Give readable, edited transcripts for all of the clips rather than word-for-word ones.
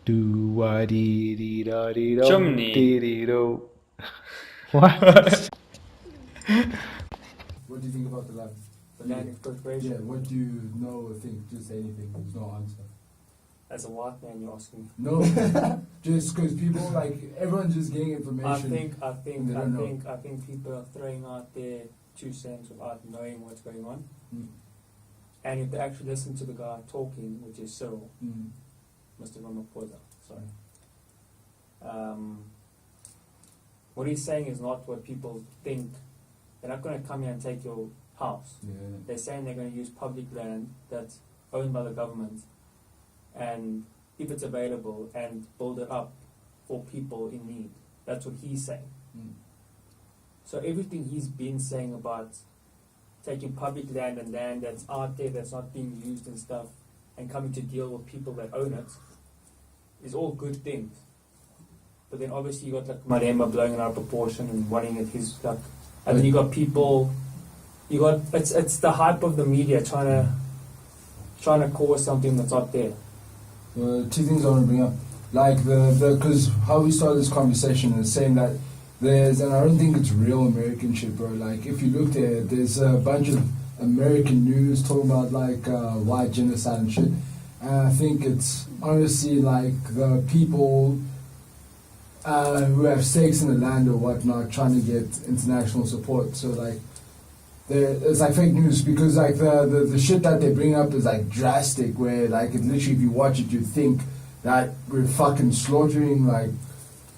Do wa dee dee da dee do Chimney. dee dee do. What? What do you think about the land? The land expropriation. Yeah, what do you know or think? Just say anything. There's no answer. As a white man, you're asking me. No, just because people like everyone's just getting information. I think they don't know. people are throwing out their 2 cents without knowing what's going on. Mm. And if they actually listen to the guy talking, which is Cyril, Mm. Mr. Ramaphosa, sorry. What he's saying is not what people think. They're not going to come here and take your house. Yeah. They're saying they're going to use public land that's owned by the government, and if it's available, and build it up for people in need. That's what he's saying. Mm. So everything he's been saying about taking public land and land that's out there that's not being used and stuff, and coming to deal with people that own it, is all good things. But then obviously you got like Maremba blowing it out of proportion and wanting it his like, and then you got people, it's the hype of the media trying to cause something that's not there. 2 things I want to bring up, like because how we started this conversation is saying that and I don't think it's real American shit, bro. Like if you looked at it, there's a bunch of American news talking about like white genocide and shit, and I think it's honestly like the people who have stakes in the land or whatnot trying to get international support. So like it's like fake news, because like the shit that they bring up is like drastic, where like it literally, if you watch it, you think that we're fucking slaughtering, like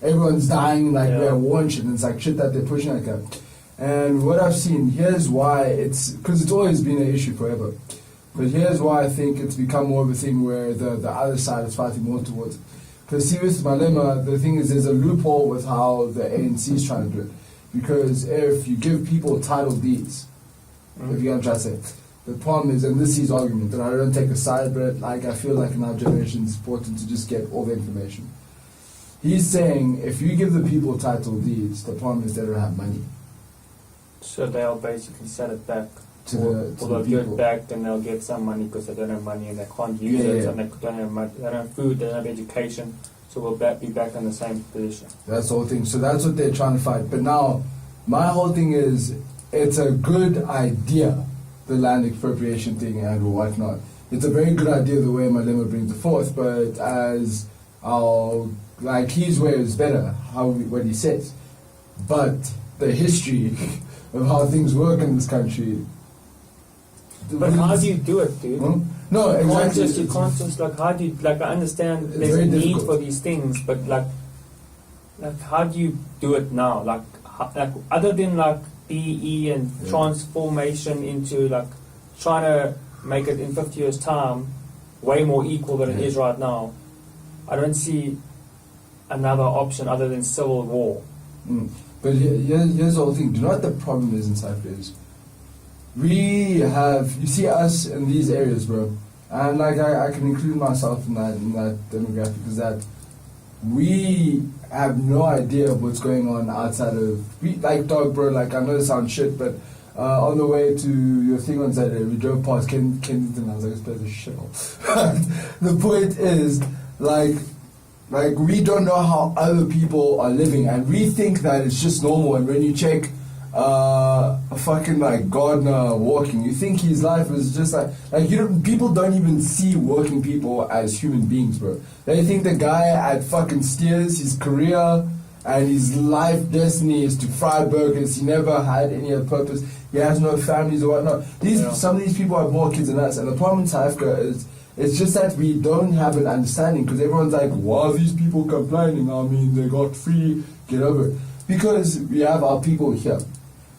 everyone's dying, like we're at war and shit, and it's like shit that they're pushing like that. And what I've seen, here's why because it's always been an issue forever, but here's why I think it's become more of a thing where the other side is fighting more towards it. Because see, with Malema, the thing is, there's a loophole with how the ANC is trying to do it. Because if you give people title deeds, if you're going to try to say, the problem is, and this is his argument, and I don't take a side, but like I feel like in our generation it's important to just get all the information. He's saying if you give the people title deeds, the problem is they don't have money. So they'll basically sell it back. To or the they'll give people. it back, then they'll get some money because they don't have money and they can't use it, and they don't have money, they don't have food, they don't have education, so we'll be back in the same position. That's the whole thing. So that's what they're trying to fight. But now, my whole thing is, it's a good idea, the land expropriation thing and whatnot. It's a very good idea the way Malema brings it forth, but as like his way is better, what he says. But the history of how things work in this country. But how do you do it, dude? No, exactly. You can't just like, how do you, like, I understand It's there's very a need difficult. for these things, but like how do you do it now? Like other than like BE and transformation into like trying to make it in 50 years' time way more equal than it is right now, I don't see another option other than civil war. But here's the whole thing. Do you know what the problem is in Cyprus is? We have, you see us in these areas, bro, and like I can include myself in that demographic, is that we have no idea of what's going on outside of, like dog, bro, like I know it sounds shit, but on the way to your thing on Saturday, we drove past Kensington, I was like, this place is shit. The point is, like we don't know how other people are living, and we think that it's just normal, and when you check a fucking like gardener walking, you think his life is just like people don't even see working people as human beings, bro. They think the guy at fucking Steers, his career and his life destiny is to fry burgers. He never had any other purpose. He has no families or whatnot. Some of these people have more kids than us, and the problem in South Africa is it's just that we don't have an understanding, because everyone's like, why are these people complaining? I mean, they got free, get over it. Because we have our people here.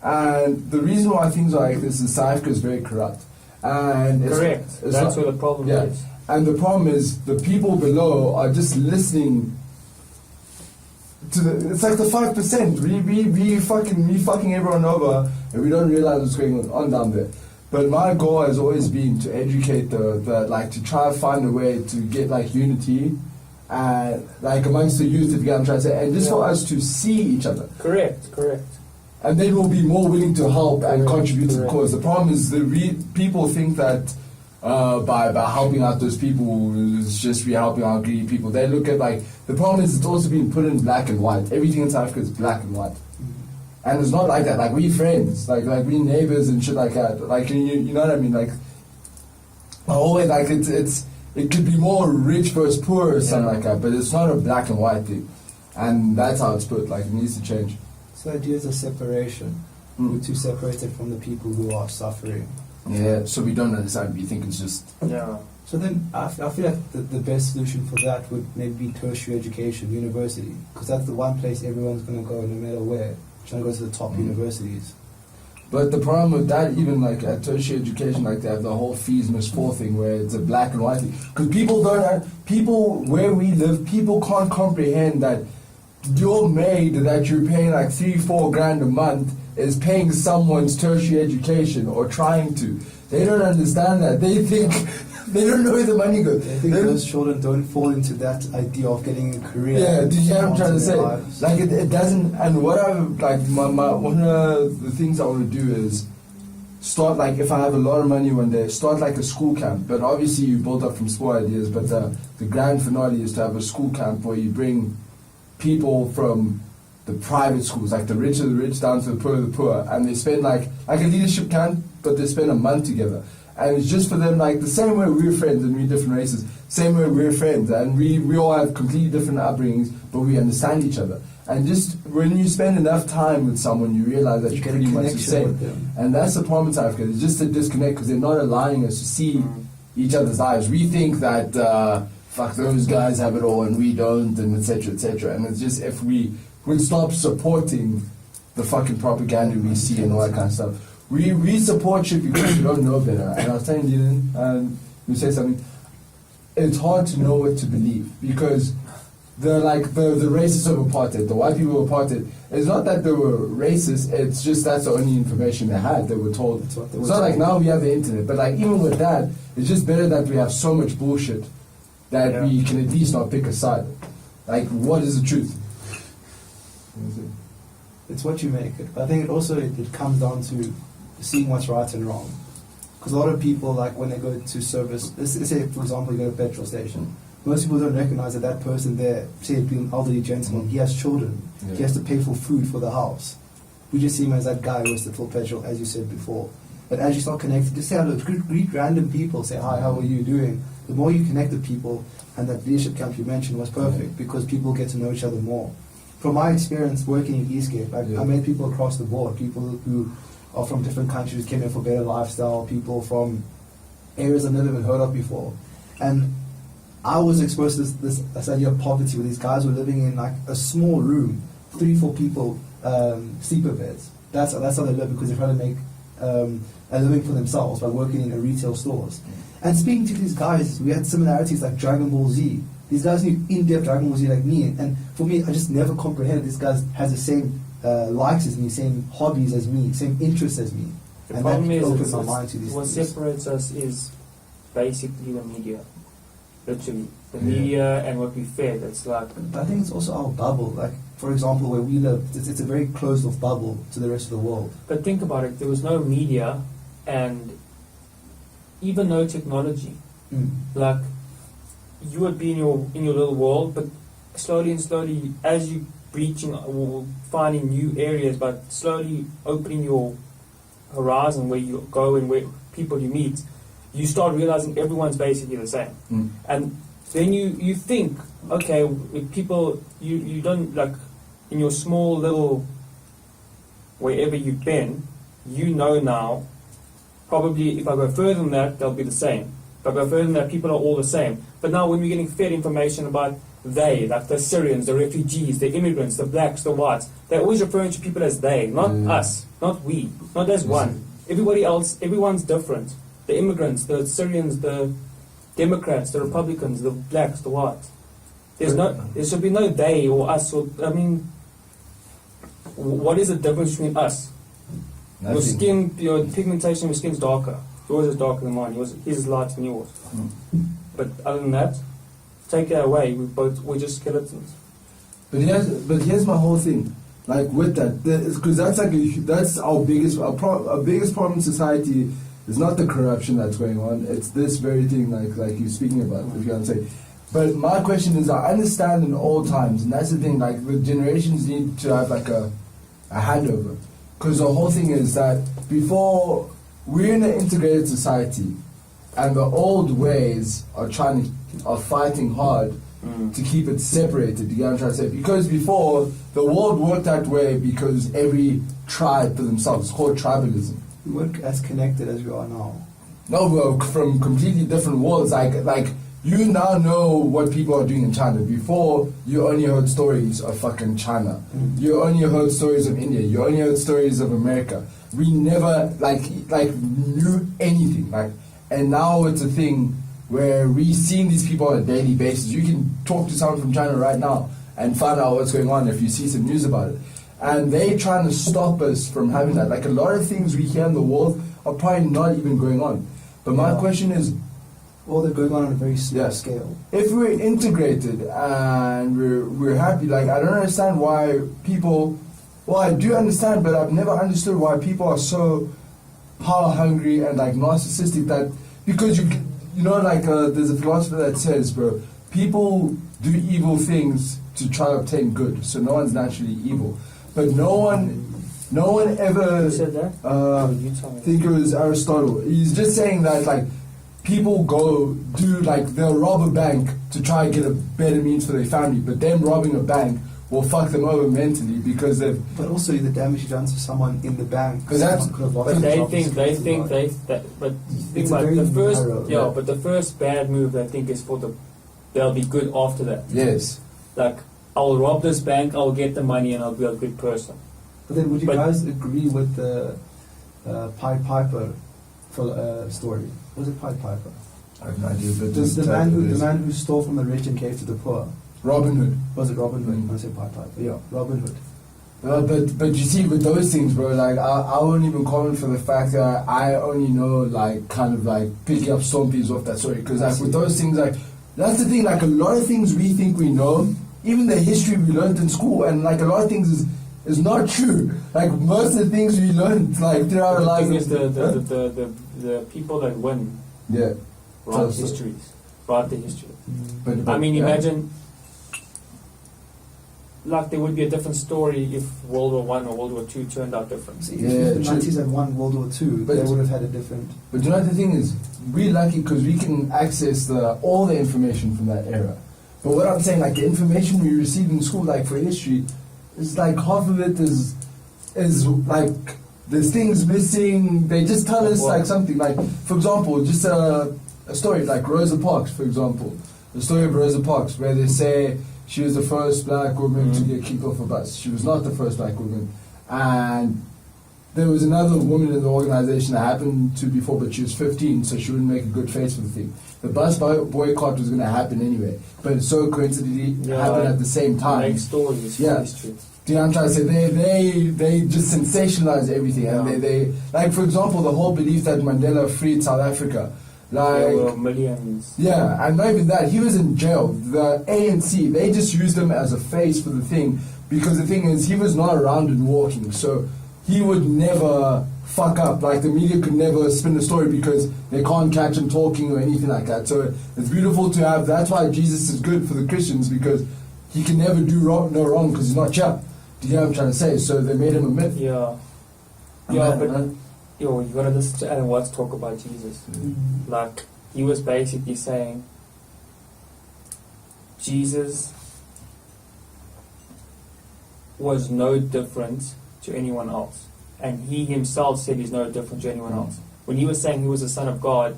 And the reason why things are like this is South Africa is very corrupt. And Correct. That's where the problem is. And the problem is the people below are just listening to it's like the 5%. We fucking everyone over, and we don't realize what's going on down there. But my goal has always been to educate to try to find a way to get like unity and like amongst the youth, if you can try to say, and just for us to see each other. Correct. And then we'll be more willing to help and contribute to the cause. The problem is people think that by helping out those people. It's just we helping out greedy people. They look at like the problem is it's also been put in black and white. Everything in South Africa is black and white, and it's not like that. Like we friends, like we neighbors and shit like that. Like you know what I mean? Like always like it could be more rich versus poor or something like that, but it's not a black and white thing, and that's how it's put. Like it needs to change. So ideas of separation. We're too separated from the people who are suffering. Yeah, so we don't understand. We think it's just Yeah. So then I feel like the best solution for that would maybe be tertiary education, university, because that's the one place everyone's going to go no matter where, trying to go to the top universities. But the problem with that, even like at tertiary education, like they have the whole fees must fall thing where it's a black and white thing. Because people where we live, people can't comprehend that your maid that you're paying like 3-4 grand a month is paying someone's tertiary education or trying to. They don't understand that. They think, they don't know where the money goes. I think those children don't fall into that idea of getting a career. Yeah, do you know what I'm trying to say? Lives. Like it doesn't, and what I like, one of the things I want to do is start like, if I have a lot of money one day, start like a school camp. But obviously you build up from small ideas, but the grand finale is to have a school camp where you bring people from the private schools, like the rich of the rich down to the poor of the poor, and they spend like a leadership camp, but they spend a month together. And it's just for them, like the same way we're friends and we're different races, same way we're friends, and we all have completely different upbringings, but we understand each other. And just when you spend enough time with someone, you realize that You you're get a pretty much the connection same. with them. And that's the problem in South Africa. It's just a disconnect because they're not allowing us to see each other's lives. We think that fuck, those guys have it all and we don't, and etc. etc. And it's just if we would stop supporting the fucking propaganda we see and all that kind of stuff. We support shit because we don't know better. And I was telling you, you say something. It's hard to know what to believe because the racists of apartheid, the white people of apartheid, it's not that they were racist. It's just that's the only information they had. They were told. It's not like now we have the internet, but like even with that, it's just better that we have so much bullshit that we can at least not pick a side. Like, what is the truth? It's what you make it. But I think it comes down to seeing what's right and wrong. Because a lot of people, like when they go to service, let's say for example you go to a petrol station, most people don't recognize that that person there, say being an elderly gentleman, he has children, he has to pay for food for the house. We just see him as that guy who has to fill petrol, as you said before. But as you start connecting, just say hello, greet random people, say hi, how are you doing? The more you connect with people, and that leadership camp you mentioned was perfect because people get to know each other more. From my experience working in Eastgate, I met people across the board, people who are from different countries, came in for better lifestyle, people from areas I've never even heard of before. And I was exposed to this idea of poverty where these guys were living in like a small room, 3-4 people, sleeper beds. That's how they live because they're trying to make a living for themselves by working in retail stores. And speaking to these guys, we had similarities like Dragon Ball Z. These guys knew in-depth Dragon Ball Z like me, and for me, I just never comprehended these guys has the same likes as me, same hobbies as me, same interests as me. The and problem that is opens my mind to these what things. separates us is basically the media. Literally. The media and what we fed. It's like... But I think it's also our bubble. Like, for example, where we live, it's a very closed-off bubble to the rest of the world. But think about it. There was no media and even no technology. Like, you would be in your little world, but slowly and slowly, as you breaching or finding new areas, but slowly opening your horizon where you go and where people you meet, you start realizing everyone's basically the same. And then you think, okay, if people, you don't, like, in your small little, wherever you've been, you know now, probably if I go further than that, they'll be the same. If I go further than that, people are all the same. But now when we're getting fed information about they, like the Syrians, the refugees, the immigrants, the blacks, the whites, they're always referring to people as they, not us, not we, not as one. Everybody else, everyone's different. The immigrants, the Syrians, the Democrats, the Republicans, the blacks, the whites. There should be no they or us. Or, I mean, what is the difference between us? Your skin, your pigmentation of your skin's darker. Yours is darker than mine. His is lighter than yours. But other than that, take it away. We're just skeletons. But here's my whole thing. Like with that, because that's our biggest problem in society It's not the corruption that's going on. It's this very thing, like you're speaking about. If you want to say. But my question is, I understand in old times, and that's the thing. Like the generations need to have like a handover, because the whole thing is that before we're in an integrated society, and the old ways are fighting hard to keep it separated. You get what I'm trying to say? Because before the world worked that way because every tribe for themselves. It's called tribalism. We weren't as connected as we are now. No, bro, from completely different worlds. Like you now know what people are doing in China. Before, you only heard stories of fucking China. You only heard stories of India. You only heard stories of America. We never like knew anything. And now it's a thing where we're seeing these people on a daily basis. You can talk to someone from China right now and find out what's going on if you see some news about it. And they're trying to stop us from having that. Like a lot of things we hear in the world are probably not even going on. But my question is, or they're going on a very small scale. If we're integrated and we're happy, like I don't understand why people. Well, I do understand, but I've never understood why people are so power hungry and like narcissistic. That because you know, like there's a philosopher that says, bro, people do evil things to try to obtain good. So no one's naturally evil, but no one ever. Who said that? I think it was Aristotle. He's just saying that like people they'll rob a bank to try and get a better means for their family, but them robbing a bank will fuck them over mentally because they've. But also the damage you done to someone in the bank. Because that's. But they think but It's about very the first narrow, but the first bad move I think is they'll be good after that. Yes. Like I'll rob this bank, I'll get the money, and I'll be a good person. But then would you guys agree with the Pied Piper story? Was it Pied Piper? I have no idea, but The man who stole from the rich and gave to the poor. Robin Hood. Was it Robin Hood? I said Pied Piper. Yeah. Robin Hood. But you see, with those things, bro, like I won't even comment for the fact that I only know like kind of like picking up stompies off that story, because like with those things, like that's the thing, like a lot of things we think we know, even the history we learned in school, and like a lot of things is not true. Like most of the things we learned like throughout our lives. The thing is the people that win write histories, write the history. But I mean, imagine. Like there would be a different story if World War One or World War Two turned out different. See, if the Nazis had won World War Two, they would have had a different. But you know the thing is, we're lucky because we can access all the information from that era. But what I'm saying, like the information we received in school, like for history, is like half of it is like there's things missing. They just tell us like something. Like for example, just a story like Rosa Parks, for example, the story of Rosa Parks, where they say she was the first black woman to get kicked off a bus. She was not the first black woman. And there was another woman in the organization that happened to before, but she was 15, so she wouldn't make a good face for the thing. The bus boycott was going to happen anyway, but it so coincidentally happened at the same time. Make stories for history. Do you know what I'm trying to say? They just sensationalize everything. And they like, for example, the whole belief that Mandela freed South Africa. Like, there were millions. Yeah, and not even that. He was in jail. The ANC, they just used him as a face for the thing, because the thing is, he was not around and walking, so he would never fuck up. Like, the media could never spin the story because they can't catch him talking or anything like that. So it's beautiful to have. That's why Jesus is good for the Christians, because he can never do no wrong because he's not chap. Do you know what I'm trying to say? So they made him a myth. Yeah. You gotta listen to Alan Watts talk about Jesus. Like, he was basically saying Jesus was no different to anyone else. And he himself said he's no different to anyone else. When he was saying he was the Son of God,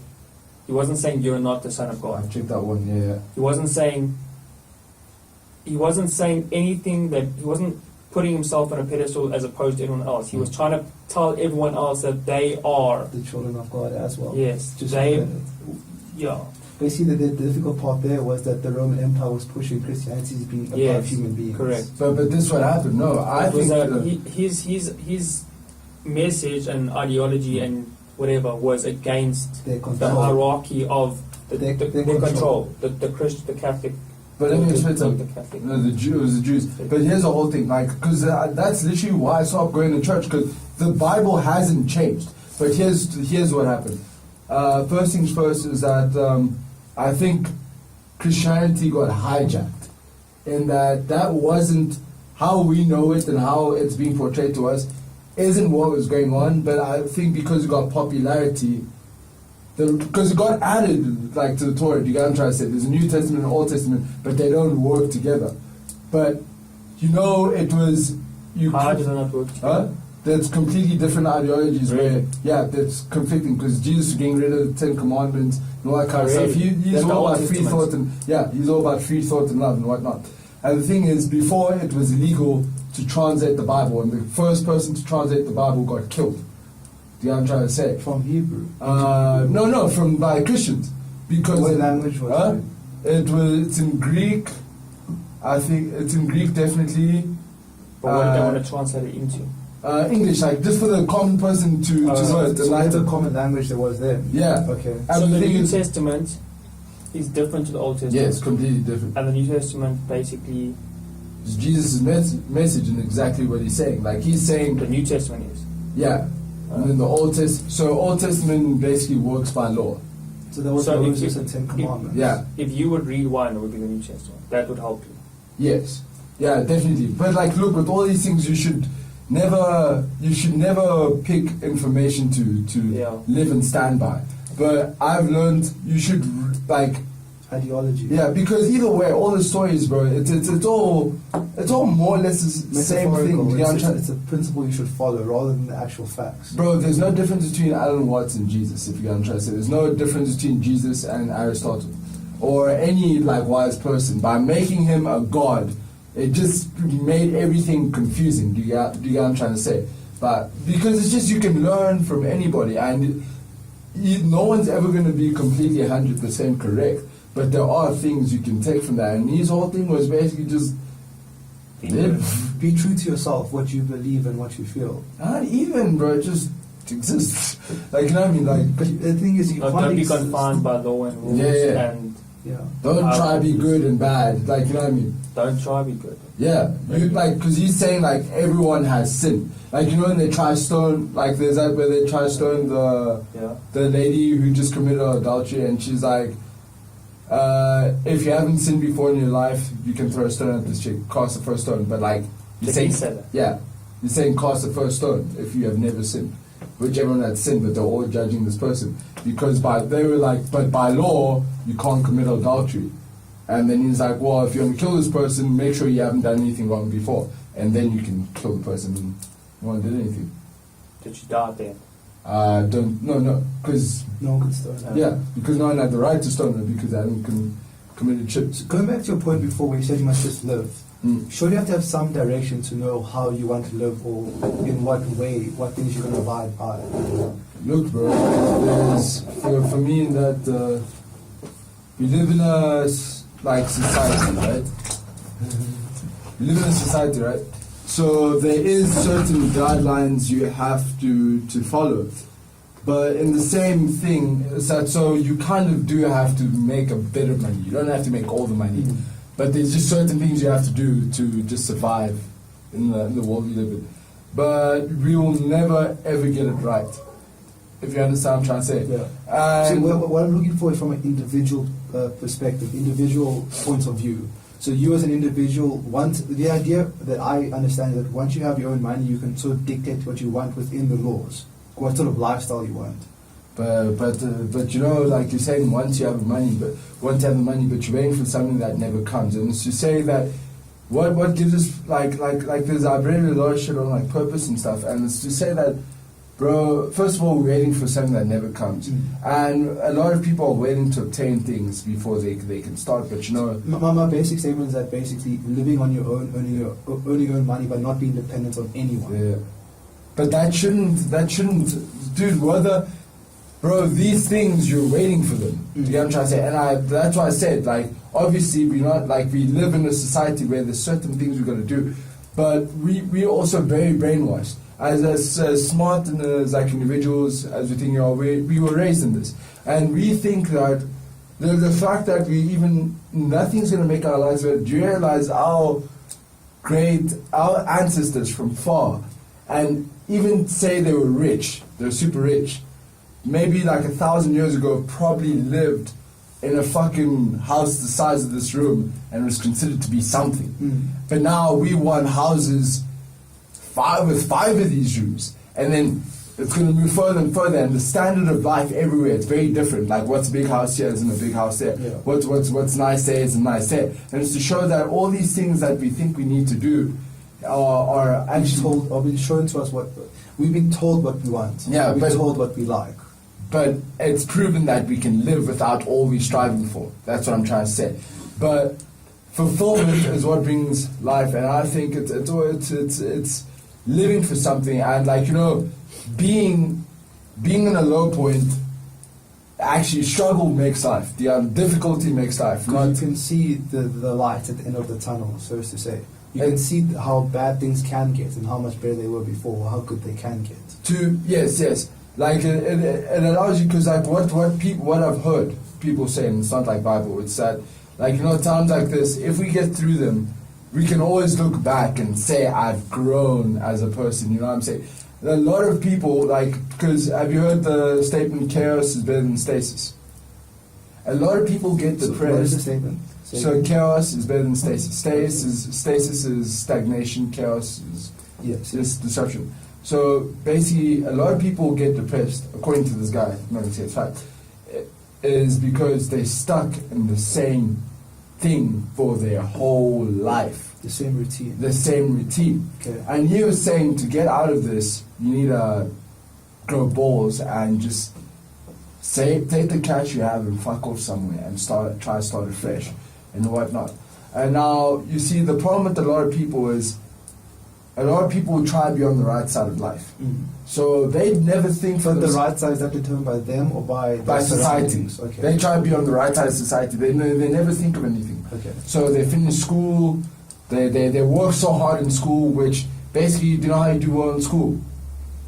he wasn't saying you're not the Son of God. I checked that one, yeah. He wasn't saying anything that, he wasn't putting himself on a pedestal as opposed to anyone else. He was trying to tell everyone else that they are the children of God as well. Yes, Just yeah. Basically, the difficult part there was that the Roman Empire was pushing Christianity as being above human beings. Correct. But this is what happened. No, I think his message and ideology and whatever was against their the hierarchy of their control. The Catholic. But let me explain something. No, the Jews. But here's the whole thing, like, because that's literally why I stopped going to church, because the Bible hasn't changed. But here's what happened. First things first is that I think Christianity got hijacked, in that wasn't how we know it and how it's being portrayed to us isn't what was going on. But I think because it got popularity, because it got added like to the Torah. You get what I'm trying to say? There's a New Testament and Old Testament, but they don't work together. But you know, it was How does it not work together? Huh? That's completely different ideologies Really? that's conflicting, because Jesus is getting rid of the 10 Commandments and all that kind of Really? stuff. He's That's the all Old about free Testament. thought he's all about free thought and love and whatnot. And the thing is, before it was illegal to translate the Bible, and the first person to translate the Bible got killed. Do you know what I'm trying to say? From Hebrew. No, by Christians. Because What language was it? It's in Greek. I think it's in Greek, definitely. But what do they want to translate it into? English, like just for the common person to know it. So that's a common language there was then. Yeah. Okay. And So the thing New is- Testament is different to the Old Testament. Yes, completely different. And the New Testament basically, It's Jesus' message and exactly what he's saying. Like he's saying, the New Testament is. yeah. And then the Old Testament basically works by law. So there was So if Moses you- and 10 Commandments. Yeah. If you would read one, it would be the New Testament. That would help you. Yes. Yeah, definitely. But like, look, with all these things, you should never pick information to Yeah. live and stand by. But I've learned you should like. Ideology. Yeah, because either way, all the stories, bro, it's all more or less the same thing. Metaphorical. You know what I'm trying- It's a principle you should follow rather than the actual facts. Bro, there's no difference between Alan Watts and Jesus, if you get what I'm trying to say. There's no difference between Jesus and Aristotle or any like wise person. By making him a god, it just made everything confusing. Do you get what I'm trying to say? But because it's just you can learn from anybody, and no one's ever going to be completely 100% correct. But there are things you can take from that, and his whole thing was basically just live. Be true to yourself, what you believe and what you feel. Not even, bro. Just exists. Like, you know what I mean? Like, But the thing is, you Don't can't be exist. confined by law and rules. Yeah. And Yeah. don't try to be good and bad. Like, you know what I mean? don't try to be good. Yeah. You, like, because he's saying, like, everyone has sin. Like, you know when they try stone, like, there's that where they try stone Yeah. the lady who just committed adultery, and she's like, if you haven't sinned before in your life, you can throw a stone at this chick, cast the first stone. But like, you're Did saying, he say that? yeah, you're saying cast the first stone if you have never sinned, which everyone had sinned, but they're all judging this person because they were like, but by law you can't commit adultery. And then he's like, well, if you want to kill this person, make sure you haven't done anything wrong before, and then you can kill the person and no one did anything. Did you die then? Because No one can stone her. yeah, because no one had the right to stone her because they hadn't committed chips. Going back to your point before where you said you must just live, Mm. surely you have to have some direction to know how you want to live or in what way, what things you're going to abide by. Look, bro, there's for me in that we live in a society, right? We live in a society, right? So there is certain guidelines you have to follow, but in the same thing, is that so you kind of do have to make a bit of money. You don't have to make all the money, but there's just certain things you have to do to just survive in the world we live in. But we will never ever get it right. If you understand what I'm trying to say. Yeah. So And what I'm looking for is from an individual perspective, individual points of view. So you as an individual, the idea that I understand is that once you have your own money, you can sort of dictate what you want within the laws, what sort of lifestyle you want. but you know, like you're saying, once you have the money, but you're waiting for something that never comes. And it's to say that what gives us like there's I've read a lot of shit on like purpose and stuff, and it's to say that, bro, first of all, we're waiting for something that never comes, and a lot of people are waiting to obtain things before they can start. But you know, My basic statement is that basically living on your own, earning your own money, but not being dependent on anyone. yeah. But that shouldn't, dude. Bro, these things you're waiting for them. Do you get what I'm trying to say? And that's why I said, like, obviously we live in a society where there's certain things we've got to do, but we're also very brainwashed. As smart and as like individuals as we think you are, we were raised in this, and we think that the fact that nothing's gonna make our lives better. Do you realize our ancestors from far, and even say they were rich, they're super rich, maybe like 1,000 years ago, probably lived in a fucking house the size of this room and was considered to be something. But now we want houses with five of these rooms, and then it's going to move further and further, and the standard of life everywhere, it's very different. Like what's a big house here isn't a big house there. Yeah. What's nice there isn't nice there. And it's to show that all these things that we think we need to do are actually Or been shown to us what we've been told what we want. Yeah, we've but- been told what we like. But it's proven that we can live without all we're striving for. That's what I'm trying to say. But fulfillment is what brings life, and I think it's living for something, and like, you know, being in a low point. Actually, struggle makes life. The difficulty makes life. Because Not you can see the light at the end of the tunnel, so as to say. You can see how bad things can get and how much better they were before, or how good they can get. yes. Like it allows you, because like what I've heard people say, and it's not like Bible. It's that, like, you know, times like this, if we get through them, we can always look back and say, I've grown as a person. You know what I'm saying? A lot of people, like, because have you heard the statement, chaos is better than stasis? A lot of people get So depressed. what is the statement? So chaos is better than stasis. Stasis is stagnation. Chaos is yes. just disruption. So basically, a lot of people get depressed, according to this guy. I'm not going to say it's fact. Is because they're stuck in the same thing for their whole life. The same routine. The same routine. Okay. And he was saying, to get out of this, you need to grow balls and just take the cash you have and fuck off somewhere and try to start afresh and whatnot. And now you see the problem with a lot of people is a lot of people try to be on the right side of life. So they never think for But the themselves. right side, is that determined by them or by By their society. surroundings? Okay. They try to be on the right side of society. They never think of anything. Okay. So they finish school, they work so hard in school, which basically, you know how you do well in school?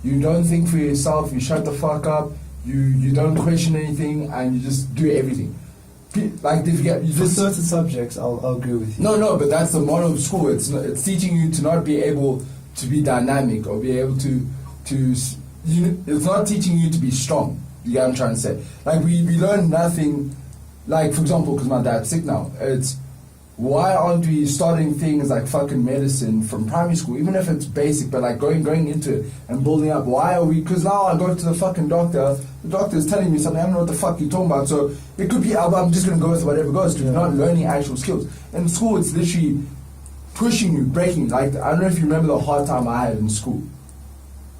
You don't think for yourself, you shut the fuck up, you don't question anything, and you just do everything. Like if you For just certain subjects, I'll agree with you. no, but that's the model of school. It's teaching you to not be able to be dynamic or be able to it's not teaching you to be strong. You get what I'm trying to say? Like we learn nothing. Like for example, because my dad's sick now, it's why aren't we starting things like fucking medicine from primary school, even if it's basic, but like going into it and building up? Why are we? Because now I go to the fucking doctor. The doctor is telling me something. I don't know what the fuck you're talking about. So it could be, I'm just gonna go with whatever goes. Because you're not learning actual skills. In school, it's literally pushing you, breaking. Like I don't know if you remember the hard time I had in school.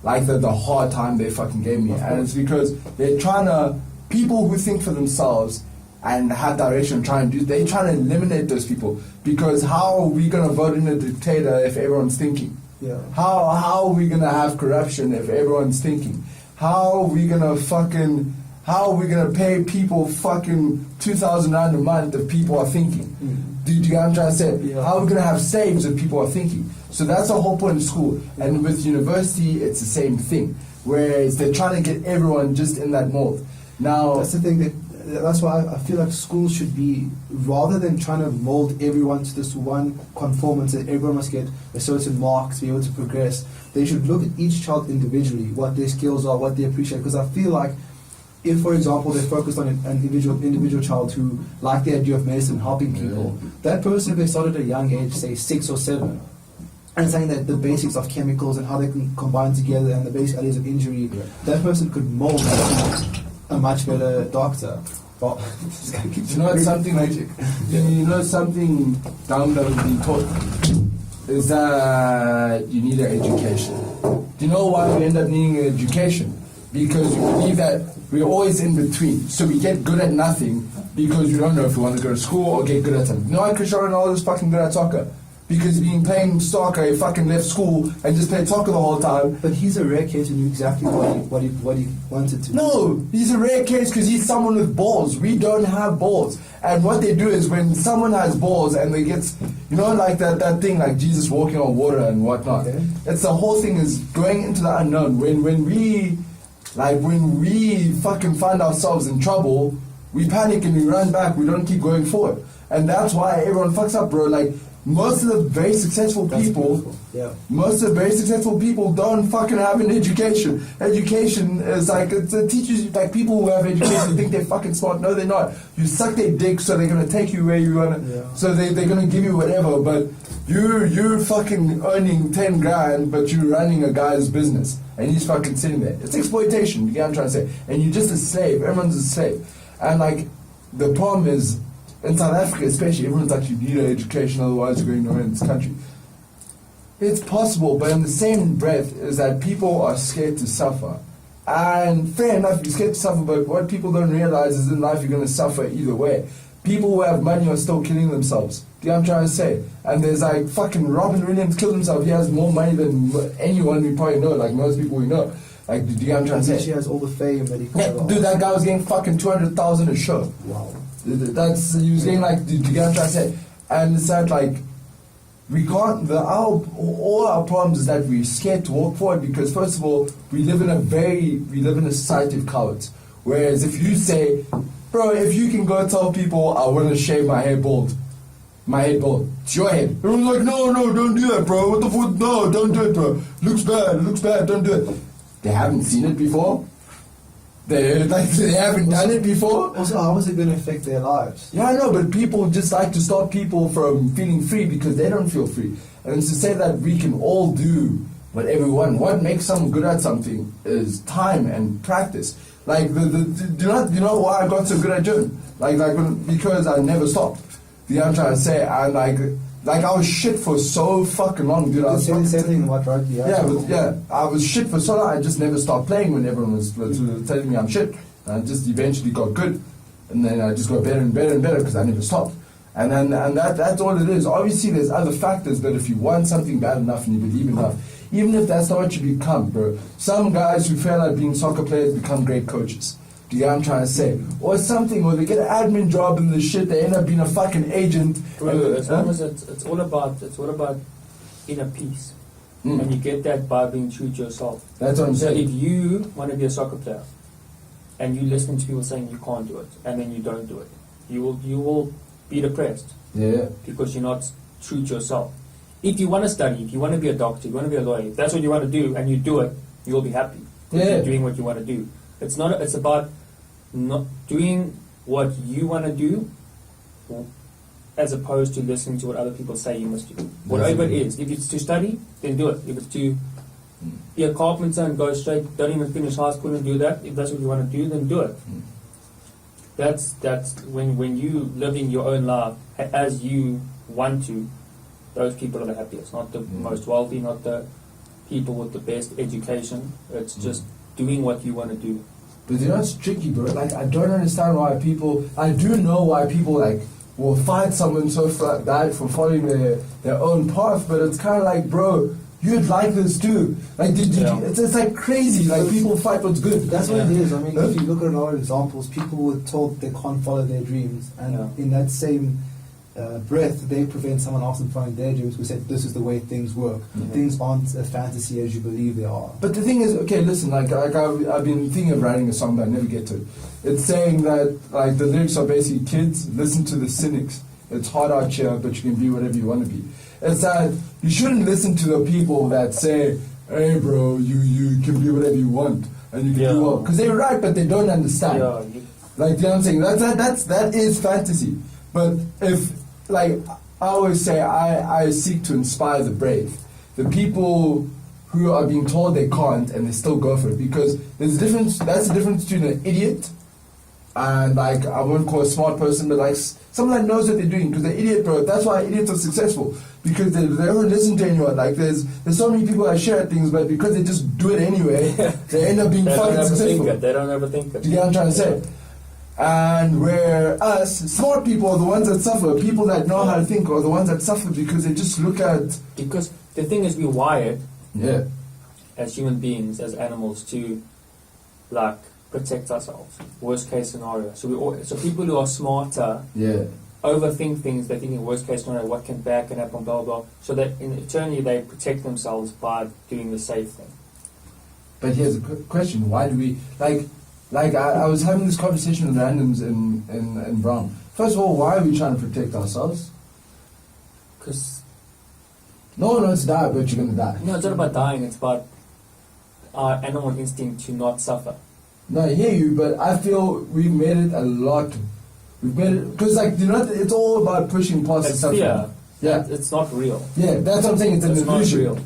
Like the hard time they fucking gave me, and it's because they're trying to, people who think for themselves and have direction, they're trying to eliminate those people, because how are we going to vote in a dictator if everyone's thinking? Yeah. How are we going to have corruption if everyone's thinking? How are we going to pay people fucking 2,000 rand a month if people are thinking? Do you get what I'm trying to say? Yeah. How are we going to have saves if people are thinking? So that's the whole point of school. And with university, it's the same thing. Whereas they're trying to get everyone just in that mold. Now, That's the thing that's why I feel like schools should be, rather than trying to mold everyone to this one conformance that everyone must get a certain mark to be able to progress, they should look at each child individually, what their skills are, what they appreciate. Because I feel like if, for example, they focused on an individual child who liked the idea of medicine, helping people, that person, if they started at a young age, say 6 or 7, and saying that the basics of chemicals and how they can combine together and the basic ideas of injury, that person could mold a much better doctor. Well, you know something magic. You know something dumb that we've been taught is that you need an education. Do you know why we end up needing an education? Because we believe that we're always in between. So we get good at nothing because we don't know if we want to go to school or get good at something. You know why Cristiano Ronaldo is fucking good at soccer? Because he's been playing soccer, he fucking left school and just played soccer the whole time. But he's a rare case who knew exactly what he wanted to do. No, he's a rare case because he's someone with balls. We don't have balls. And what they do is when someone has balls and they get, you know, like that thing, like Jesus walking on water and whatnot. Okay. It's the whole thing is going into the unknown. When we fucking find ourselves in trouble, we panic and we run back. We don't keep going forward. And that's why everyone fucks up, bro. Like, most of the very successful That's people, beautiful. Yeah. most of the very successful people don't fucking have an education. Education is like, it teaches you, like, people who have education think they're fucking smart. No, they're not. You suck their dick, so they're gonna take you where you wanna, Yeah. so they're gonna give you whatever, but you're fucking earning 10 grand, but you're running a guy's business, and he's fucking sitting there. It's exploitation, you get what I'm trying to say. And you're just a slave, everyone's a slave. And like, the problem is, in South Africa especially, everyone's like, you need an education, otherwise you're going nowhere in this country. It's possible, but in the same breath is that people are scared to suffer. And fair enough, you're scared to suffer, but what people don't realize is in life you're going to suffer either way. People who have money are still killing themselves. Do you know what I'm trying to say? And there's like fucking Robin Williams killed himself. He has more money than anyone we probably know, like most people we know. Like, do you know what I'm trying to say? She has all the fame that he can Yeah, ever dude, ask. that guy was getting fucking 200,000 a show. Wow. That's, he was getting like, do you get what I'm trying to say? And it's that like, we can't, all our problems is that we're scared to walk forward because first of all, we live in a society of cowards. Whereas if you say, bro, if you can go tell people I want to shave my head bald, it's your head. Everyone's like, no, don't do that, bro. What the fuck? No, don't do it, bro. Looks bad, don't do it. They haven't seen it before. They haven't done it before. Also, how is it going to affect their lives? Yeah, I know, but people just like to stop people from feeling free because they don't feel free. And it's to say that we can all do whatever we want. What makes someone good at something is time and practice. Like, do you know why I got so good at gym? Because I never stopped. You know what I'm trying to say? I I was shit for so fucking long, dude. I was Same thing about rugby. yeah, I was shit for so long. I just never stopped playing when everyone was telling me I'm shit. And I just eventually got good, and then I just got better and better and better because I never stopped. And that's all it is. Obviously, there's other factors, but if you want something bad enough and you believe enough, even if that's not what you become, bro. Some guys who fail at being soccer players become great coaches. Do you know what I'm trying to say? Or something, or they get an admin job in the shit, they end up being a fucking agent. Bro, as long as it's all about inner peace. And you get that by being true to yourself. That's what I'm So saying. if you want to be a soccer player and you listen to people saying you can't do it and then you don't do it, you will be depressed Yeah. because you're not true to yourself. If you want to study, if you want to be a doctor, if you want to be a lawyer, if that's what you want to do and you do it, you'll be happy. Because Yeah. you're doing what you want to do. It's about not doing what you want to do as opposed to listening to what other people say you must do. Whatever it is. If it's to study, then do it. If it's to be a carpenter and go straight, don't even finish high school and do that, if that's what you want to do, then do it. That's when you live in your own life as you want to, those people are the happiest. Not the most wealthy, not the people with the best education. It's just doing what you want to do. But you know it's tricky, bro. Like, I don't understand why people. I do know why people like will fight someone so bad for following their own path. But it's kind of like, bro, you'd like this too. Like, it's like crazy. Like, people fight what's good. That's what it is. I mean, if you look at a lot of examples, people were told they can't follow their dreams, and in that same breath, they prevent someone else from following their dreams. We said this is the way things work. Things aren't a fantasy as you believe they are. But the thing is, okay, listen. Like I've been thinking of writing a song, but I never get to it. It's saying that like the lyrics are basically, kids, listen to the cynics. It's hard out here, but you can be whatever you want to be. It's that you shouldn't listen to the people that say, hey bro, you can be whatever you want and you can do well. Because they're right, but they don't understand. Like, you know what I'm saying? That is fantasy. But if, like, I always say, I seek to inspire the brave. The people who are being told they can't and they still go for it. Because there's a difference, that's the difference between an idiot and, like, I won't call a smart person, but, like, someone that knows what they're doing. Because the idiot, bro, that's why idiots are successful. Because they don't listen to anyone. Like, there's so many people that share things, but because they just do it anyway, they end up being fucking successful. They don't ever think it. Do you get what I'm trying to say? And where us, smart people are the ones that suffer. People that know how to think are the ones that suffer because they just look at... Because the thing is, we're wired Yeah. as human beings, as animals, to, like, protect ourselves. Worst case scenario. So people who are smarter Yeah. overthink things. They're thinking worst case scenario, what can happen, blah, blah, blah. So that in eternity they protect themselves by doing the safe thing. But here's a question. Why do we... Like I was having this conversation with randoms in Brown. First of all, why are we trying to protect ourselves? Because No one wants to die, but you're gonna die. no, it's not about dying. It's about our animal instinct to not suffer. No, I hear you, but I feel we've made it a lot. We've made it because, like, you know, it's all about pushing past the It's suffering. fear. Yeah, It's not real. yeah, that's what I'm saying. It's an It's not illusion. real.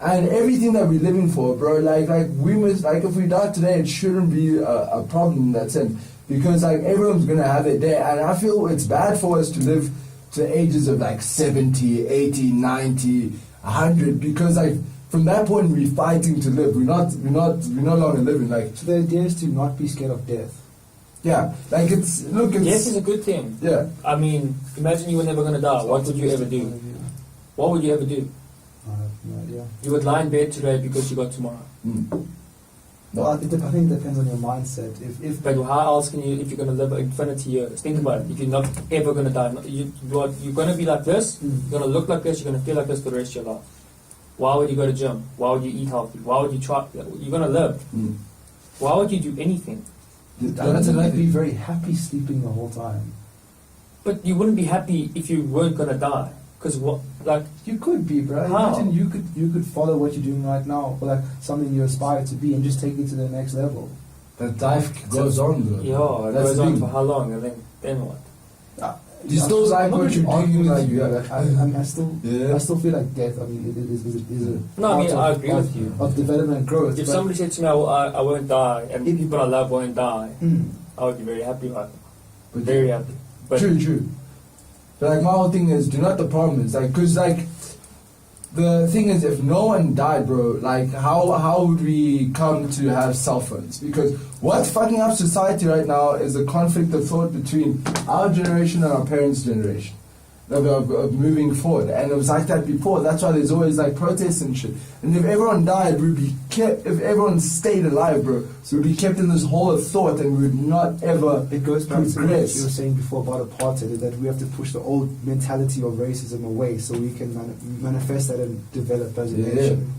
And everything that we're living for, bro, like we must, like, if we die today, it shouldn't be a problem in that sense, because like everyone's gonna have their day, and I feel it's bad for us to live to the ages of like 70, 80, 90, 100, because like from that point we're fighting to live. We're no longer living. Like, So the idea is to not be scared of death. yeah, like it's Death is a good thing. yeah. I mean, imagine you were never going to die. What would you ever do? What would you ever do? I have no idea. You would lie in bed today because you got tomorrow. Mm. Well, I think it depends on your mindset. If But how else can you, if you're going to live infinity years? Think about it. If you're not ever going to die, you're going to be like this, Mm. you're going to look like this, you're going to feel like this for the rest of your life. Why would you go to gym? Why would you eat healthy? Why would you try? You're going to live. Mm. Why would you do anything? That's you'd another be thing. very happy sleeping the whole time. But you wouldn't be happy if you weren't going to die. Because what, like, You could be, bro. How? Imagine you could follow what you're doing right now, or like something you aspire to be, and just take it to the next level. That life goes on, though. yeah, it That's goes the on thing. for how long? And then what? You still like I'm not what really you're arguing doing, with like, you, yeah. but I Yeah. still feel like death. I mean, it is a No, I mean, part I of- agree of- with you. of development and growth. If but- somebody said to me, I won't die, and If- people I love won't die, Hmm. I would be very happy about it. But Very happy. But True. But like my whole thing is, do you know what the problem is? Like, cause like the thing is, if no one died, bro, like how would we come to have cell phones? Because what's fucking up society right now is a conflict of thought between our generation and our parents' generation of moving forward. And it was like that before. That's why there's always like protests and shit. And if everyone died, we'd be kept. If everyone stayed alive, bro, so we'd be kept in this hole of thought, and we would not ever It goes back to what you were progress. saying before about apartheid, is that we have to push the old mentality of racism away so we can manifest that and develop as a Yeah. nation.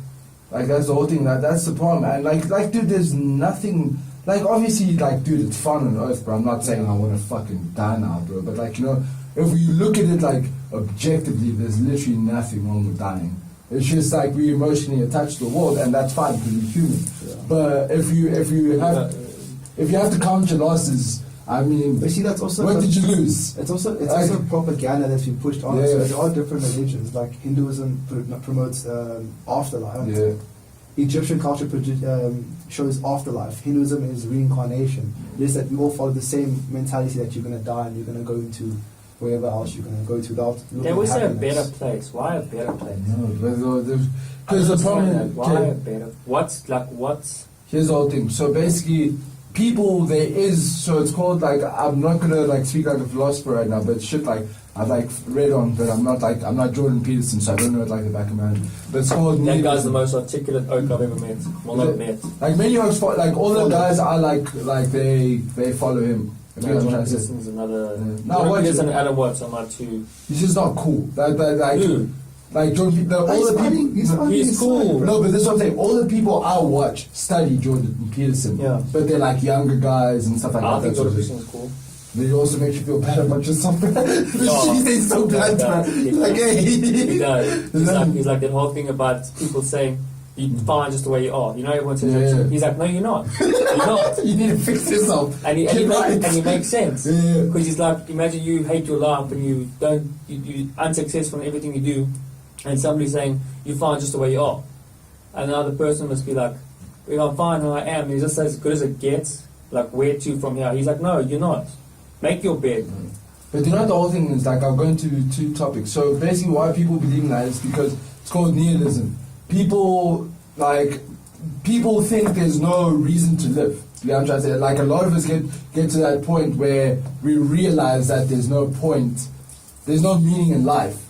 Like that's the whole thing. That's the problem. And like, dude, there's nothing. Like, obviously, like, dude, it's fun on earth, bro. I'm not saying I want to fucking die now, bro. But like, you know, if you look at it like objectively, there's literally nothing wrong with dying. It's just like we emotionally attached to the world, and that's fine because we're human. Yeah. But if you have to count your losses, I mean, But see, that's also what did you lose? It's also Like- propaganda that's been pushed on. Yeah. So there are different religions. Like Hinduism promotes afterlife. Yeah. Egyptian culture shows afterlife. Hinduism is reincarnation. It is that we all follow the same mentality that you're going to die and you're going to go into wherever else you're going to go to without they looking always at say a happiness. better place. Why a better place? Because the problem that. Why a okay, better? What's here's the whole thing. So basically, people, there is, so it's called, like, I'm not gonna like speak like a philosopher right now, but shit, like I've like read on, but I'm not Jordan Peterson, so I don't know it like the back of my hand. But it's called that guy's nihilism. the most articulate oak I've ever met. Well, not met. Like many oaks, like all the guys are like they follow him. You know what I'm Jordan trying to say? Peterson's another. Yeah. No, Jordan what Peterson you- and Adam Watts are my two. He's just not cool. Like Who? like Jordan, all He's the funny, people. he's funny, He's he's cool. funny, bro. No, but this is what I'm saying. All the people I watch study Jordan Peterson. Yeah. But they're like younger guys and stuff like I that. think That's what Jordan it is. Peterson's cool. It also makes you feel bad about yourself. No. She says so blunt, man. He Like, hey. He does. He's like that whole thing about people saying you're fine just the way you are. You know, everyone says that. Yeah. He's like, no, you're not. You're not. You need to fix yourself. And Get right. he makes sense. Yeah. Because he's like, imagine you hate your life and you're unsuccessful in everything you do, and somebody's saying you're fine just the way you are, and the other person must be like, well, I'm fine how I am. He's just as good as it gets. Like, where to from here? He's like, no, you're not. Make your bed. But you know what the whole thing is, like, I'll go into two topics. So basically why people believe in that is because it's called nihilism. People think there's no reason to live. You know what I'm trying to say? Like, a lot of us get to that point where we realize that there's no point, there's no meaning in life.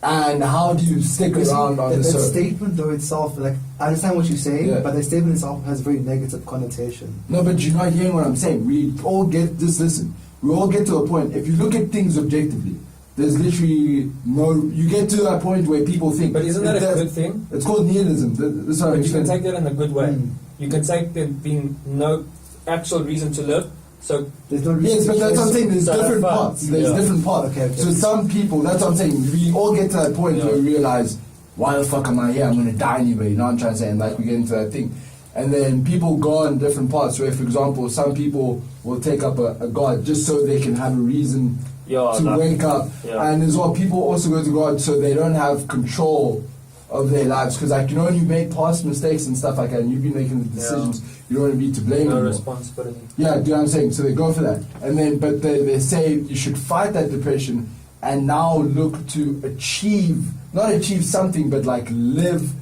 And how do you stick You see, around on that this earth? statement though itself, like I understand what you're saying, Yeah. but the statement itself has very negative connotation. No, but you're not hearing what I'm saying. We all get this. Listen, we all get to a point. If you look at things objectively, there's literally no. You get to that point where people think. But isn't that a that's- good thing? It's called nihilism. That's how But I'm you can saying. take that in a good way. Mm. You can take there being no actual reason to live So There's no Yes, but that's what I'm saying. There's So different have fun. parts. There's Yeah. different parts. Okay. So some people, that's what I'm saying. We all get to that point Yeah. where we realize, why the fuck am I here? I'm going to die anyway. You know what I'm trying to say? And like we get into that thing. And then people go on different paths where, for example, some people will take up a god just so they can have a reason yeah, to wake up. Yeah. And as well, people also go to God so they don't have control of their lives. Because like, you know, when you make past mistakes and stuff like that, and you've been making the decisions, you don't want to be to blame no anymore. responsibility. Yeah, do you know what I'm saying? So they go for that. And then, but they say you should fight that depression and now look to achieve, not achieve something, but like live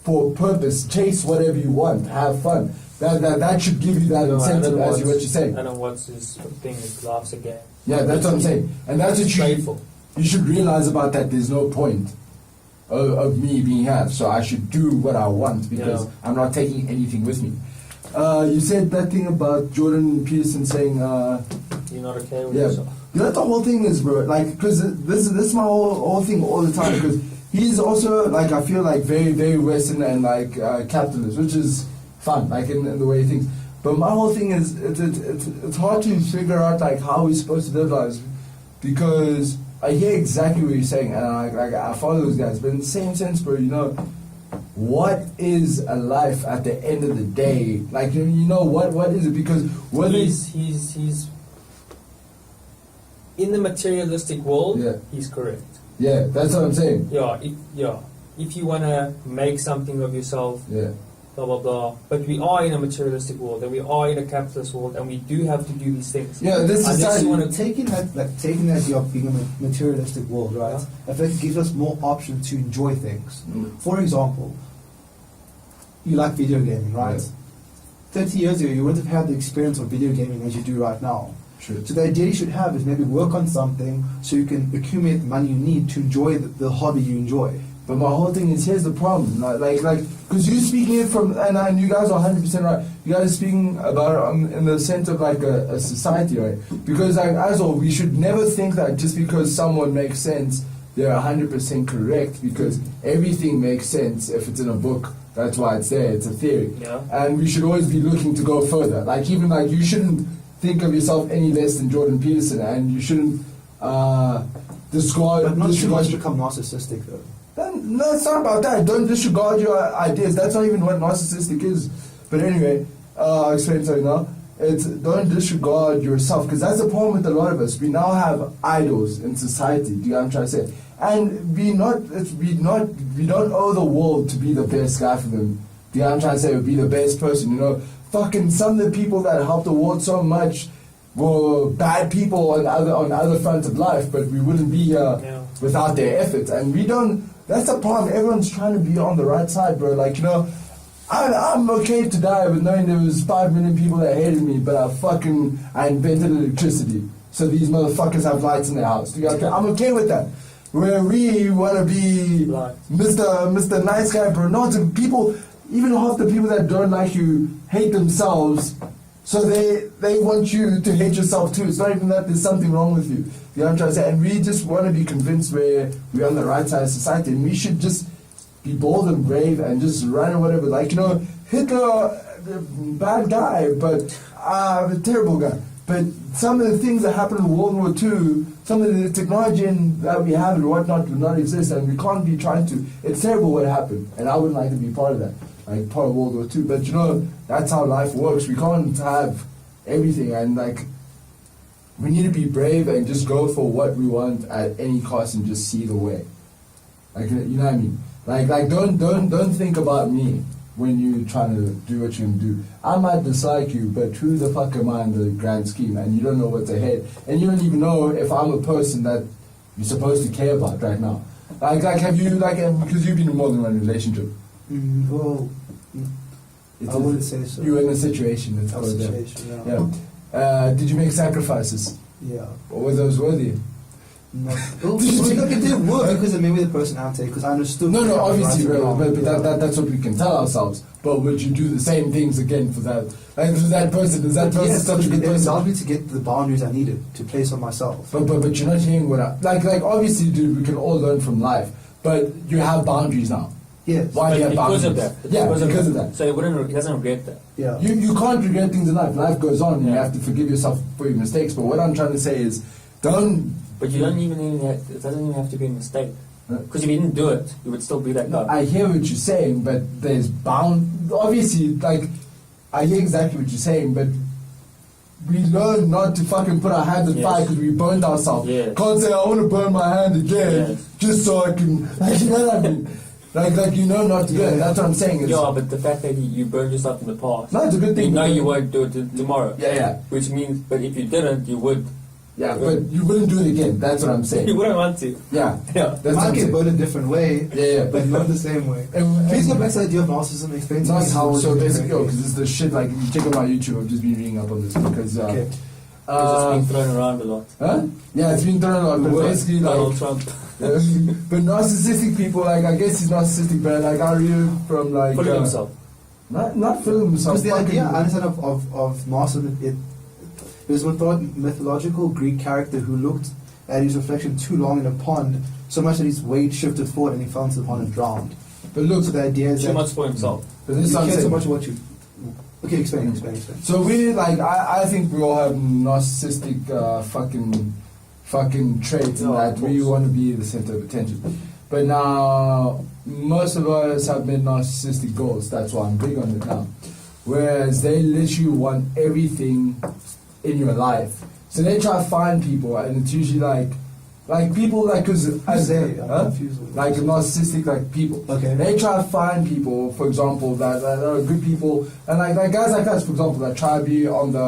for a purpose, chase whatever you want, have fun. That should give you that incentive as what you're saying. I know what's this thing is life's a game. Yeah, that's what I'm saying. And that's what Playful. you should realize about that. There's no point of me being here. So I should do what I want because Yeah. I'm not taking anything with me. You said that thing about Jordan Peterson saying... You're not okay with Yeah, yourself. you know what the whole thing is, bro? Like, because this is my whole thing all the time. Because he's also like, I feel like very, very Western and like capitalist, which is fun, like in the way he thinks. But my whole thing is, it's hard to figure out like how we're supposed to live lives, because I hear exactly what you're saying, and I follow those guys. But in the same sense, bro, you know, what is a life at the end of the day? Like, you know, what is it? Because whether He's in the materialistic world. Yeah. He's correct. yeah, that's what I'm saying. If you wanna make something of yourself, Yeah. blah blah blah. But we are in a materialistic world, and we are in a capitalist world, and we do have to do these things. Yeah, this Unless society. you wanna Taking the idea of being a materialistic world, right? I think it gives us more options to enjoy things. Mm. For example, you like video gaming, right? Yeah. 30 years ago, you wouldn't have had the experience of video gaming as you do right now. True. So the idea you should have is maybe work on something so you can accumulate the money you need to enjoy the hobby you enjoy. But my whole thing is, here's the problem, like, because you're speaking it from, and you guys are 100% right. You guys are speaking about it in the sense of like a society, right? Because like, as well, we should never think that just because someone makes sense, they're 100% correct. Because everything makes sense if it's in a book. That's why it's there. It's a theory. Yeah. And we should always be looking to go further. Like even like you shouldn't think of yourself any less than Jordan Peterson, and you shouldn't discard. But not too disregard- much become narcissistic though. No, it's not about that. Don't disregard your ideas. That's not even what narcissistic is. But anyway, I'll explain something now. It's don't disregard yourself, because that's the problem with a lot of us. We now have idols in society. Do you know what I'm trying to say? And we don't owe the world to be the best guy for them. Do you know what I'm trying to say? Be the best person. You know, fucking some of the people that helped the world so much were bad people on other fronts of life, but we wouldn't be here without their efforts. And we don't. That's the problem. Everyone's trying to be on the right side, bro. Like, you know, I'm okay to die with knowing there was 5 million people that hated me, but I invented electricity, so these motherfuckers have lights in their house. I'm okay with that. Where we want to be Mr. Nice Guy, bro. No, to people, even half the people that don't like you hate themselves, so they want you to hate yourself too. It's not even that there's something wrong with you. You know what I'm trying to say? And we just want to be convinced we're on the right side of society, and we should just be bold and brave and just run or whatever. Like, you know, Hitler, bad guy, but a terrible guy. But some of the things that happened in World War II, some of the technology that we have and whatnot do not exist, and we can't be trying to. It's terrible what happened, and I wouldn't like to be part of that, like part of World War II. But you know, that's how life works. We can't have everything, and like, we need to be brave and just go for what we want at any cost and just see the way. Like, you know what I mean? Like don't think about me when you're trying to do what you're gonna do. I might dislike you, but who the fuck am I in the grand scheme? And you don't know what's ahead, and you don't even know if I'm a person that you're supposed to care about right now. Like have you because you've been in more than one relationship? Well, I wouldn't say so. You're in a situation. That's A how it is. situation, Yeah. Did you make sacrifices? Yeah. Or were those worthy? No. Well, look, it didn't work because of maybe the personality, because I understood. No, obviously, right and but wrong. that's what we can tell ourselves. But would you do the same things again for that? Like, for that person, is that person Yes, such a good it person? allowed me to get the boundaries I needed to place on myself. But you're not hearing what I like. Obviously, dude, we can all learn from life. But you have boundaries now. Yes. Why do you have because of boundaries? that. Yeah, because of that. So he doesn't regret that. Yeah. You can't regret things in life. Life goes on. And you Yeah. have to forgive yourself for your mistakes. But what I'm trying to say is, don't. But you don't even have, it doesn't even have to be a mistake. Because if you didn't do it, you would still be that guy. I hear what you're saying, but there's bound. Obviously, like, I hear exactly what you're saying, but we learn not to fucking put our hands on Yes. fire because we burned ourselves. Yes. Can't say I want to burn my hand again Yes. just so I can. Like, you know what I mean? Like you know not to do it. That's what I'm saying. It's, Yeah, but the fact that you burned yourself in the past, no, it's a good thing. you know you won't do it tomorrow. Yeah. Which means, but if you didn't, you would. Yeah, but you wouldn't do it again. That's what I'm saying. You wouldn't want to. Yeah. Yeah. That's what Might I'm get saying. burned a different way, Yeah. but not the same way. And- Please go and- back to the idea of narcissism. Explain to me how. So it basically, different because it's the shit, like, if you check on my YouTube, I've just been reading up on this because, Okay. Because it's being thrown around a lot. huh? Yeah, it's been thrown a lot, but basically, Donald like, Trump. but narcissistic people, like, I guess he's narcissistic, but, like, I read from, like, Putting himself. not film himself. Because the fucking- idea I understand of narcissism, it was a mythological Greek character who looked at his reflection too long in a pond, so much that his weight shifted forward and he fell into the pond and drowned. But look, So the idea is Too that much for himself. but this is you what I'm care so saying. much what you. Okay, explain. So we, like, I think we all have narcissistic fucking traits in Yeah, that of we course. want to be the center of attention. But now, most of us have made narcissistic goals. That's why I'm big on it now. Whereas they literally want everything in your life. So they try to find people, and it's usually like people, like, because as they, I'm confused with like this. narcissistic, like people. Okay. They try to find people, for example, that are good people, and like guys like us, for example, that try to be on the.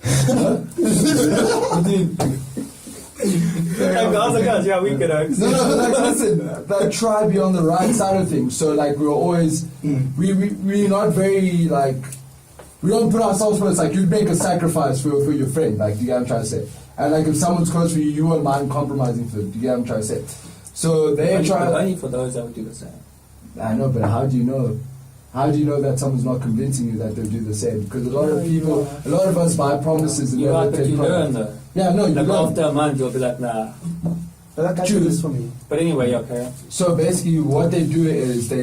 What do you- Yeah, we could No, like, listen, that try to be on the right side of things. So, like, we're always, we're not very, like, we don't put ourselves first. Like, you'd make a sacrifice for your friend, like, you get what I'm trying to say. And, like, if someone's close to you, you won't mind compromising for them, you get what I'm trying to say. So, they try. Only for those that would do the same. I know, but how do you know? How do you know that someone's not convincing you that they'll do the same? Because a lot of people, a lot of us buy promises and You're never right, but take you learn promises. though. Yeah, no, you Like learn. after a month, you'll be like, nah. But that guy True. did this for me. But anyway, yeah, okay. So basically, what they do is they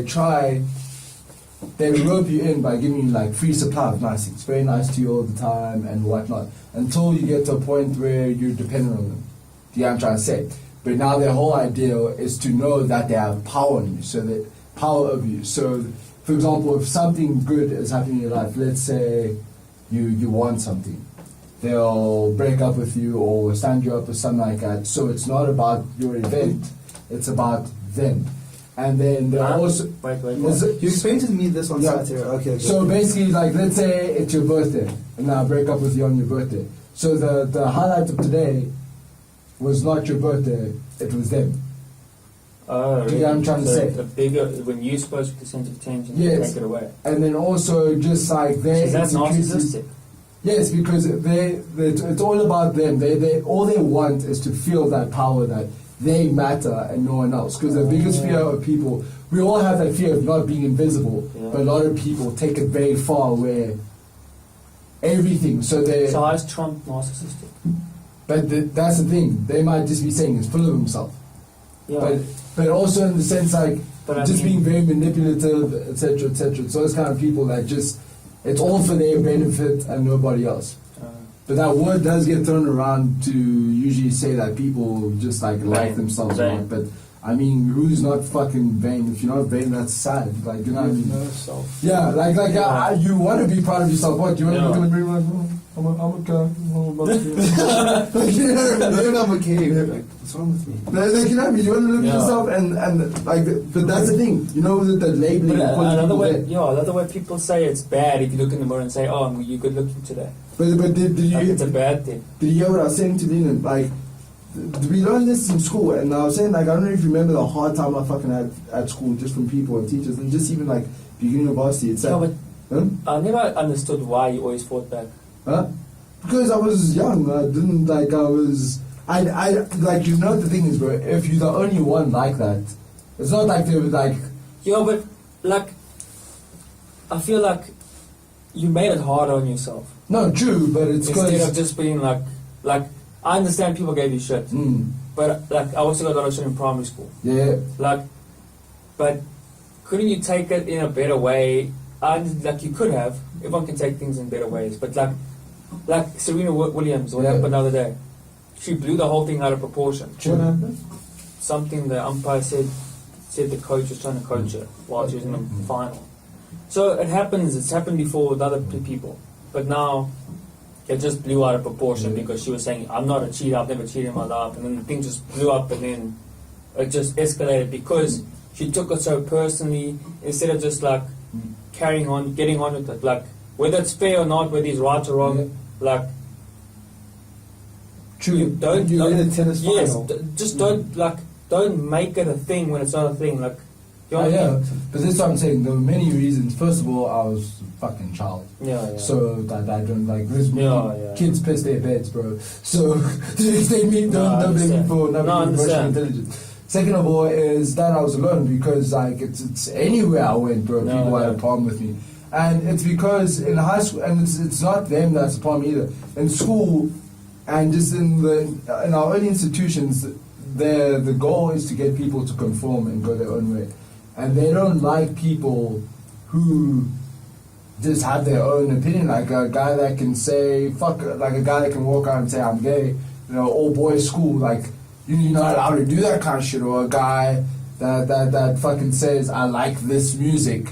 rope you in by giving you like free supply of nice things, very nice to you all the time and whatnot, until you get to a point where you're dependent on them. Do you know what I'm trying to say? But now their whole idea is to know that they have power on you, so that power over you. So, for example, if something good is happening in your life, let's say you want something, they'll break up with you or stand you up or something like that. So it's not about your event, it's about them. And then they'll also... Wait. You explained to me this on Yeah. Saturday. Okay. So basically, like, let's say it's your birthday, and I break up with you on your birthday. So the highlight of today was not your birthday, it was them. Oh, Yeah, I'm trying to so say. the bigger, when you're supposed to be the center of attention, you Yes. take it away. And then also just like their Is that insecurities- narcissistic? Yes, because it's all about them. They all they want is to feel that power that they matter and no one else. Because the biggest fear of people, we all have that fear of not being invisible, Yeah. but a lot of people take it very far where everything. So they. So how is Trump narcissistic? But that's the thing. They might just be saying he's full of himself. Yeah. But also in the sense like But I just mean- being very manipulative, etc., etc. So those kind of people that just it's all for their benefit and nobody else. But that word does get thrown around to usually say that people just like Vain. themselves a Vain. lot. But I mean, who's not fucking vain? If you're not vain, that's sad. Like, you know what I mean? No self. Yeah, like Yeah. you want to be proud of yourself. What you want to Yeah. look in the mirror like, I'm a guy. Like, you know what I mean? I think I'm okay. Like, what's wrong with me? Like, you know what I mean? You want to look at Yeah. yourself and like, but that's the thing. You know that labeling. But calling another people way, vain. another way people say it's bad if you look in the mirror and say, "Oh, you're good looking today." But did Like you it's a bad thing. did you hear what I was saying to Leland? Like, we learned this in school, and I was saying, like, I don't know if you remember the hard time I fucking had at school, just from people and teachers, and just even like beginning of varsity. It's Yeah, like, but huh? I never understood why you always fought back. Huh? Because I was young. I didn't like. I like. You know the thing is, bro. If you're the only one like that, it's not like they were like. Yeah, but like, I feel like you made it harder on yourself No, true, but it's instead of because. just being like. I understand people gave you shit, Mm, but like I also got a lot of shit in primary school. yeah. Like, but couldn't you take it in a better way? And like you could have. Everyone can take things in better ways, but like Serena Williams, what Yeah. happened the other day? She blew the whole thing out of proportion. What happened? Something the umpire said the coach was trying to coach her while she was in the final. So it happens. It's happened before with other people, but now it just blew out of proportion because she was saying, "I'm not a cheater. I've never cheated in my life," and then the thing just blew up, and then it just escalated because she took it so personally instead of just like carrying on, getting on with it. Like whether it's fair or not, whether he's right or wrong, like. True. You don't. You don't- in a tennis yes, final. just don't make it a thing when it's not a thing. Like, you know Oh, what I yeah, mean? but that's what I'm saying. There were many reasons. First of all, I was a fucking child. Yeah, yeah. So that I don't like this. Yeah. Kids piss their beds, bro. So they mean No, I don't blame me understand. for not No, I being emotional understand. intelligence. Second of all, is that I was alone because like it's anywhere I went, bro. No, People had yeah. a problem with me, and it's because in high school, and it's not them that's the problem either. In school, and just in our own institutions, the goal is to get people to conform and go their own way, and they don't like people who just have their own opinion, like a guy that can say fuck, like a guy that can walk out and say I'm gay, all boys school, like you're not allowed to do that kind of shit, or a guy that fucking says I like this music